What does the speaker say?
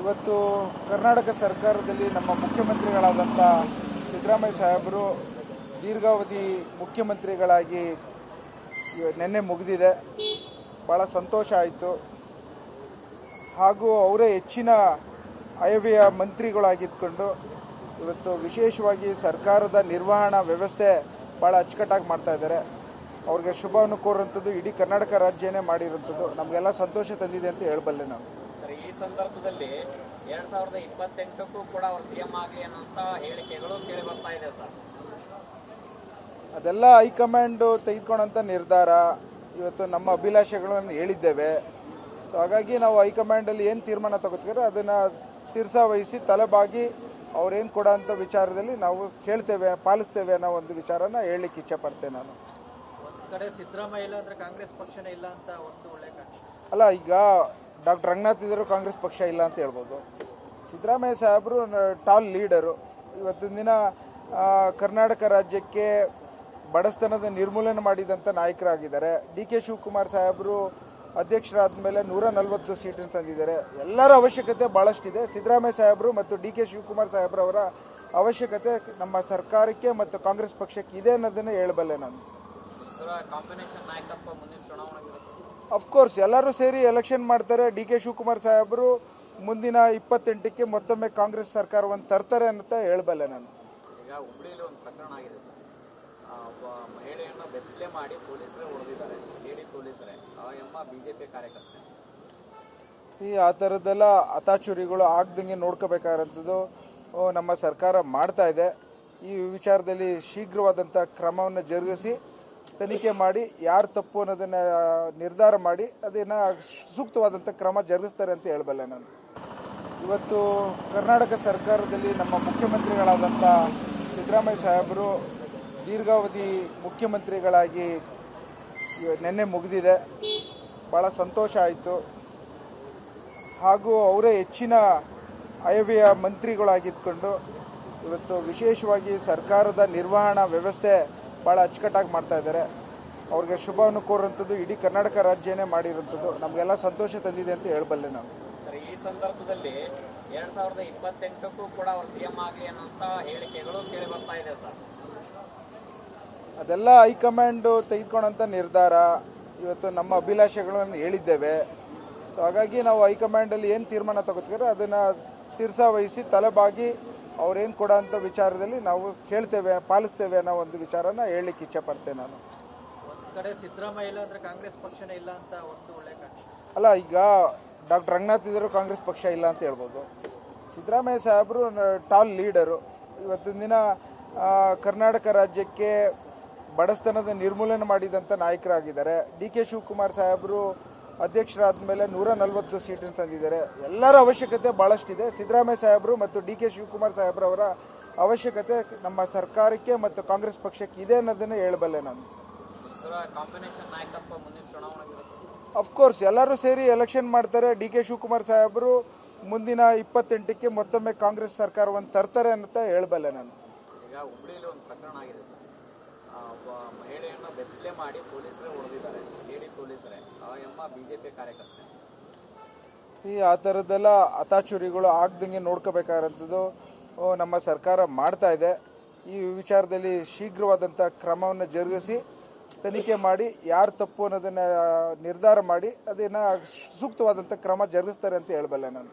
ಇವತ್ತು ಕರ್ನಾಟಕ ಸರ್ಕಾರದಲ್ಲಿ ನಮ್ಮ ಮುಖ್ಯಮಂತ್ರಿಗಳಾದಂಥ ಸಿದ್ದರಾಮಯ್ಯ ಸಾಹೇಬರು ದೀರ್ಘಾವಧಿ ಮುಖ್ಯಮಂತ್ರಿಗಳಾಗಿ ನಿನ್ನೆ ಮುಗಿದಿದೆ. ಭಾಳ ಸಂತೋಷ ಆಯಿತು. ಹಾಗೂ ಅವರೇ ಹೆಚ್ಚಿನ ಆಯವ್ಯಯ ಮಂತ್ರಿಗಳಾಗಿದ್ದುಕೊಂಡು ಇವತ್ತು ವಿಶೇಷವಾಗಿ ಸರ್ಕಾರದ ನಿರ್ವಹಣಾ ವ್ಯವಸ್ಥೆ ಭಾಳ ಅಚ್ಚುಕಟ್ಟಾಗಿ ಮಾಡ್ತಾ ಇದ್ದಾರೆ. ಅವ್ರಿಗೆ ಶುಭವನ್ನು ಕೋರುವಂಥದ್ದು ಇಡೀ ಕರ್ನಾಟಕ ರಾಜ್ಯನೇ ಮಾಡಿರುವಂಥದ್ದು ನಮಗೆಲ್ಲ ಸಂತೋಷ ತಂದಿದೆ ಅಂತ ಹೇಳಬಲ್ಲೆ ನಾನು. ಈ ಸಂದರ್ಭದಲ್ಲಿ 2028ಕ್ಕೂ ಕೂಡ ಅವರು ಸಿಎಂ ಆಗಲಿ ಅನ್ನೋಂಥ ಹೇಳಿಕೆಗಳು ಕೇಳಿ ಬರ್ತಾ ಇದೆ ಸರ್. ಅದೆಲ್ಲ ಹೈಕಮಾಂಡ್ ತೆಗೆದುಕೊಂಡಂಥ ನಿರ್ಧಾರ. ಇವತ್ತು ನಮ್ಮ ಅಭಿಲಾಷೆಗಳನ್ನು ಹೇಳಿದ್ದೇವೆ. ಸೊ ಹಾಗಾಗಿ ನಾವು ಹೈಕಮಾಂಡಲ್ಲಿ ಏನು ತೀರ್ಮಾನ ತಗೋತೀರೋ ಅದನ್ನು ಶಿರಸಾವಹಿಸಿ ತಲೆಬಾಗಿ ಅವ್ರೇನು ಕೊಡೋ ಅಂಥ ವಿಚಾರದಲ್ಲಿ ನಾವು ಕೇಳ್ತೇವೆ, ಪಾಲಿಸ್ತೇವೆ ಅನ್ನೋ ಒಂದು ವಿಚಾರನ ಹೇಳಲಿಕ್ಕೆ ಇಚ್ಛೆ ಪಡ್ತೇನೆ ನಾನು. ಒಂದು ಕಡೆ ಸಿದ್ದರಾಮಯ್ಯ ಇಲ್ಲ ಅಂದ್ರೆ ಕಾಂಗ್ರೆಸ್ ಪಕ್ಷನೇ ಇಲ್ಲ ಅಂತ ಒಂದು ಒಳ್ಳೆ ಅಲ್ಲ, ಈಗ ಡಾಕ್ಟರ್ ರಂಗನಾಥ್ ಇದ್ದರು ಕಾಂಗ್ರೆಸ್ ಪಕ್ಷ ಇಲ್ಲ ಅಂತ ಹೇಳ್ಬೋದು. ಸಿದ್ದರಾಮಯ್ಯ ಸಾಹೇಬರು ಟಾಲ್ ಲೀಡರು. ಇವತ್ತಿನ ದಿನ ಕರ್ನಾಟಕ ರಾಜ್ಯಕ್ಕೆ ಬಡಸ್ತನದ ನಿರ್ಮೂಲನೆ ಮಾಡಿದಂಥ ನಾಯಕರಾಗಿದ್ದಾರೆ. ಡಿ.ಕೆ. ಶಿವಕುಮಾರ್ ಸಾಹೇಬರು ಅಧ್ಯಕ್ಷರಾದ ಮೇಲೆ 140 ಸೀಟನ್ನು ತಂದಿದ್ದಾರೆ. ಎಲ್ಲರ ಅವಶ್ಯಕತೆ ಭಾಳಷ್ಟಿದೆ. ಸಿದ್ದರಾಮಯ್ಯ ಸಾಹೇಬರು ಮತ್ತು ಡಿ.ಕೆ. ಶಿವಕುಮಾರ್ ಸಾಹೇಬ್ರವರ ಅವಶ್ಯಕತೆ ನಮ್ಮ ಸರ್ಕಾರಕ್ಕೆ ಮತ್ತು ಕಾಂಗ್ರೆಸ್ ಪಕ್ಷಕ್ಕೆ ಇದೆ ಅನ್ನೋದನ್ನು ಹೇಳಬಲ್ಲೆ ನಾನು. ಅಫ್ಕೋರ್ಸ್ ಎಲ್ಲರೂ ಸೇರಿ ಎಲೆಕ್ಷನ್ ಮಾಡ್ತಾರೆ. ಡಿ.ಕೆ. ಶಿವಕುಮಾರ್ ಸಾಹೇಬರು ಮುಂದಿನ 28ಕ್ಕೆ ಮತ್ತೊಮ್ಮೆ ಕಾಂಗ್ರೆಸ್ ಸರ್ಕಾರವನ್ನು ತರ್ತಾರೆ ಅಂತ ಹೇಳಬಲ್ಲೆ ನಾನು. ಈಗ ಹುಬ್ಳಿಯಲ್ಲಿ ಒಂದು ಪ್ರಕರಣ ಆಗಿದೆ ಸರ್. ಒಬ್ಬ ಮಹಿಳೆಯನ್ನು ಬೆತ್ತಲೆ ಮಾಡಿ ಪೊಲೀಸರೇ ಹೊಡೆದಿದ್ದಾರೆ. ಲೇಡಿ ಪೊಲೀಸರೇ ಎಂಬ ಬಿಜೆಪಿ ಕಾರ್ಯಕರ್ತೆ. ಆ ಥರದ್ದೆಲ್ಲ ಅತಾಚುರಿಗಳು ಆಗ್ದಂಗೆ ನೋಡ್ಕೋಬೇಕಾದಂಥದ್ದು ನಮ್ಮ ಸರ್ಕಾರ ಮಾಡ್ತಾ ಇದೆ. ಈ ವಿಚಾರದಲ್ಲಿ ಶೀಘ್ರವಾದಂಥ ಕ್ರಮವನ್ನು ಜರುಗಿಸಿ ತನಿಖೆ ಮಾಡಿ ಯಾರು ತಪ್ಪು ಅನ್ನೋದನ್ನು ನಿರ್ಧಾರ ಮಾಡಿ ಅದನ್ನು ಸೂಕ್ತವಾದಂಥ ಕ್ರಮ ಜರುಗಿಸ್ತಾರೆ ಅಂತ ಹೇಳಬಲ್ಲೆ ನಾನು. ಇವತ್ತು ಕರ್ನಾಟಕ ಸರ್ಕಾರದಲ್ಲಿ ನಮ್ಮ ಮುಖ್ಯಮಂತ್ರಿಗಳಾದಂಥ ಸಿದ್ದರಾಮಯ್ಯ ಸಾಹೇಬರು ದೀರ್ಘಾವಧಿ ಮುಖ್ಯಮಂತ್ರಿಗಳಾಗಿ ನಿನ್ನೆ ಮುಗಿದಿದೆ. ಭಾಳ ಸಂತೋಷ ಆಯಿತು. ಹಾಗೂ ಅವರೇ ಹೆಚ್ಚಿನ ಆಯವ್ಯಯ ಮಂತ್ರಿಗಳಾಗಿದ್ದುಕೊಂಡು ಇವತ್ತು ವಿಶೇಷವಾಗಿ ಸರ್ಕಾರದ ನಿರ್ವಹಣಾ ವ್ಯವಸ್ಥೆ ಭಾಳ ಅಚ್ಚುಕಟ್ಟಾಗಿ ಮಾಡ್ತಾ ಇದ್ದಾರೆ. ಅವ್ರಿಗೆ ಶುಭವನ್ನು ಕೋರುವಂಥದ್ದು ಇಡೀ ಕರ್ನಾಟಕ ರಾಜ್ಯನೇ ಮಾಡಿರುವಂಥದ್ದು ನಮಗೆಲ್ಲ ಸಂತೋಷ ತಂದಿದೆ ಅಂತ ಹೇಳಬಲ್ಲೆ ನಾನು. ಈ ಸಂದರ್ಭದಲ್ಲಿ 2028ಕ್ಕೂ ಕೂಡ ಅವರು ಸಿಎಂ ಆಗಲಿ ಅನ್ನೋಂಥ ಹೇಳಿಕೆಗಳು ಕೇಳಿ ಬರ್ತಾ ಇದೆ ಸರ್. ಅದೆಲ್ಲ ಹೈಕಮಾಂಡ್ ತೆಗೆದುಕೊಂಡಂಥ ನಿರ್ಧಾರ. ಇವತ್ತು ನಮ್ಮ ಅಭಿಲಾಷೆಗಳನ್ನು ಹೇಳಿದ್ದೇವೆ. ಸೊ ಹಾಗಾಗಿ ನಾವು ಹೈಕಮಾಂಡಲ್ಲಿ ಏನು ತೀರ್ಮಾನ ತಗೋತೀರೋ ಅದನ್ನು ಶಿರಸಾವಹಿಸಿ ತಲೆಬಾಗಿ ಅವ್ರೇನು ಕೊಡೋ ಅಂಥ ವಿಚಾರದಲ್ಲಿ ನಾವು ಕೇಳ್ತೇವೆ, ಪಾಲಿಸ್ತೇವೆ ಅನ್ನೋ ಒಂದು ವಿಚಾರನ ಹೇಳಲಿಕ್ಕೆ ಇಚ್ಛೆ ಪಡ್ತೇನೆ ನಾನು. ಒಂದು ಕಡೆ ಸಿದ್ದರಾಮಯ್ಯ ಇಲ್ಲ ಅಂದ್ರೆ ಕಾಂಗ್ರೆಸ್ ಪಕ್ಷನೇ ಇಲ್ಲ ಅಂತ ಒಂದು ಒಳ್ಳೆ ಅಲ್ಲ, ಈಗ ಡಾಕ್ಟರ್ ರಂಗನಾಥ್ ಇದ್ದರು ಕಾಂಗ್ರೆಸ್ ಪಕ್ಷ ಇಲ್ಲ ಅಂತ ಹೇಳ್ಬೋದು. ಸಿದ್ದರಾಮಯ್ಯ ಸಾಹೇಬರು ಟಾಲ್ ಲೀಡರು. ಇವತ್ತಿನ ದಿನ ಕರ್ನಾಟಕ ರಾಜ್ಯಕ್ಕೆ ಬಡಸ್ತನದ ನಿರ್ಮೂಲನೆ ಮಾಡಿದಂಥ ನಾಯಕರಾಗಿದ್ದಾರೆ. ಡಿ.ಕೆ. ಶಿವಕುಮಾರ್ ಸಾಹೇಬರು ಅಧ್ಯಕ್ಷರಾದ ಮೇಲೆ 140 ಸೀಟನ್ನು ತಂದಿದ್ದಾರೆ. ಎಲ್ಲರ ಅವಶ್ಯಕತೆ ಭಾಳಷ್ಟಿದೆ. ಸಿದ್ದರಾಮಯ್ಯ ಸಾಹೇಬರು ಮತ್ತು ಡಿ.ಕೆ. ಶಿವಕುಮಾರ್ ಸಾಹೇಬ್ರವರ ಅವಶ್ಯಕತೆ ನಮ್ಮ ಸರ್ಕಾರಕ್ಕೆ ಮತ್ತು ಕಾಂಗ್ರೆಸ್ ಪಕ್ಷಕ್ಕೆ ಇದೆ ಅನ್ನೋದನ್ನು ಹೇಳಬಲ್ಲೆ ನಾನು. ಅಫ್ಕೋರ್ಸ್ ಎಲ್ಲರೂ ಸೇರಿ ಎಲೆಕ್ಷನ್ ಮಾಡ್ತಾರೆ. ಡಿ.ಕೆ. ಶಿವಕುಮಾರ್ ಸಾಹೇಬರು ಮುಂದಿನ 28ಕ್ಕೆ ಮತ್ತೊಮ್ಮೆ ಕಾಂಗ್ರೆಸ್ ಸರ್ಕಾರವನ್ನು ತರ್ತಾರೆ ಅಂತ ಹೇಳಬಲ್ಲೆ ನಾನು. ಈಗ ಹುಬ್ಳಿಯಲ್ಲಿ ಒಂದು ಪ್ರಕರಣ ಆಗಿದೆ ಸರ್. ಒಬ್ಬ ಮಹಿಳೆಯನ್ನು ಬೆತ್ತಲೆ ಮಾಡಿ ಪೊಲೀಸರೇ ಹೊಡೆದಿದ್ದಾರೆ. ಲೇಡಿ ಪೊಲೀಸರೇ ಎಂಬ ಬಿಜೆಪಿ ಕಾರ್ಯಕರ್ತೆ. ಆ ಥರದ್ದೆಲ್ಲ ಅತಾಚುರಿಗಳು ಆಗ್ದಂಗೆ ನೋಡ್ಕೋಬೇಕಾದಂಥದ್ದು ನಮ್ಮ ಸರ್ಕಾರ ಮಾಡ್ತಾ ಇದೆ. ಈ ವಿಚಾರದಲ್ಲಿ ಶೀಘ್ರವಾದಂಥ ಕ್ರಮವನ್ನು ಜರುಗಿಸಿ ತನಿಖೆ ಮಾಡಿ ಯಾರು ತಪ್ಪು ಅನ್ನೋದನ್ನು ನಿರ್ಧಾರ ಮಾಡಿ ಅದನ್ನು ಸೂಕ್ತವಾದಂಥ ಕ್ರಮ ಜರುಗಿಸ್ತಾರೆ ಅಂತ ಹೇಳಬಲ್ಲೆ ನಾನು.